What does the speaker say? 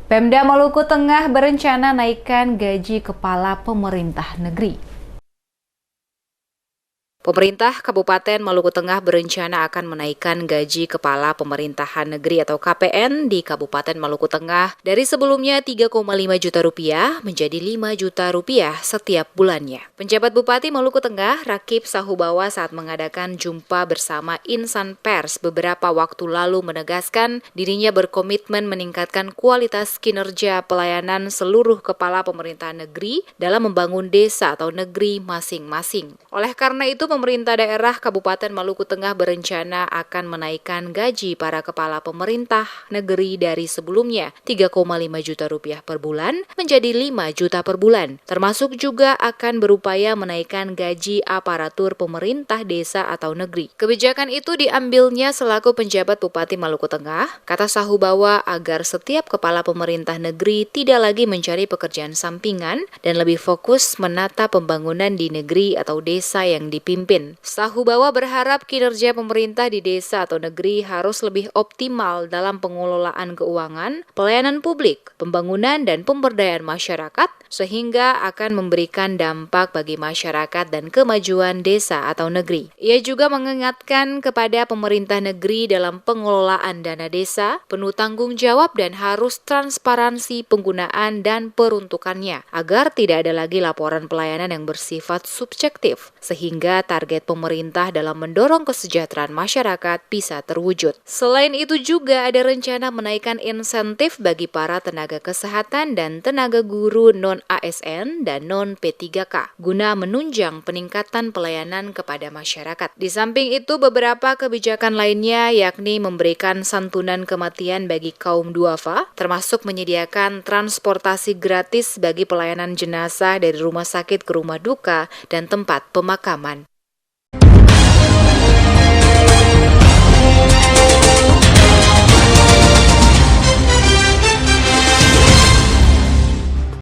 Pemda Maluku Tengah berencana naikkan gaji kepala pemerintah negeri. Pemerintah Kabupaten Maluku Tengah berencana akan menaikkan gaji Kepala Pemerintahan Negeri atau KPN di Kabupaten Maluku Tengah dari sebelumnya 3,5 juta rupiah menjadi 5 juta rupiah setiap bulannya. Penjabat Bupati Maluku Tengah, Rakib Sahubawa saat mengadakan jumpa bersama insan pers beberapa waktu lalu menegaskan dirinya berkomitmen meningkatkan kualitas kinerja pelayanan seluruh kepala pemerintahan negeri dalam membangun desa atau negeri masing-masing. Oleh karena itu, pemerintah daerah Kabupaten Maluku Tengah berencana akan menaikkan gaji para kepala pemerintah negeri dari sebelumnya 3,5 juta rupiah per bulan menjadi 5 juta per bulan. Termasuk juga akan berupaya menaikkan gaji aparatur pemerintah desa atau negeri. Kebijakan itu diambilnya selaku penjabat Bupati Maluku Tengah, kata Sahubawa, agar setiap kepala pemerintah negeri tidak lagi mencari pekerjaan sampingan dan lebih fokus menata pembangunan di negeri atau desa yang dipimpin. Sahubawa berharap kinerja pemerintah di desa atau negeri harus lebih optimal dalam pengelolaan keuangan, pelayanan publik, pembangunan dan pemberdayaan masyarakat, sehingga akan memberikan dampak bagi masyarakat dan kemajuan desa atau negeri. Ia juga mengingatkan kepada pemerintah negeri dalam pengelolaan dana desa, penuh tanggung jawab dan harus transparansi penggunaan dan peruntukannya, agar tidak ada lagi laporan pelayanan yang bersifat subjektif, sehingga target pemerintah dalam mendorong kesejahteraan masyarakat bisa terwujud. Selain itu juga ada rencana menaikkan insentif bagi para tenaga kesehatan dan tenaga guru non-ASN dan non-P3K guna menunjang peningkatan pelayanan kepada masyarakat. Di samping itu, beberapa kebijakan lainnya yakni memberikan santunan kematian bagi kaum duafa, termasuk menyediakan transportasi gratis bagi pelayanan jenazah dari rumah sakit ke rumah duka dan tempat pemakaman.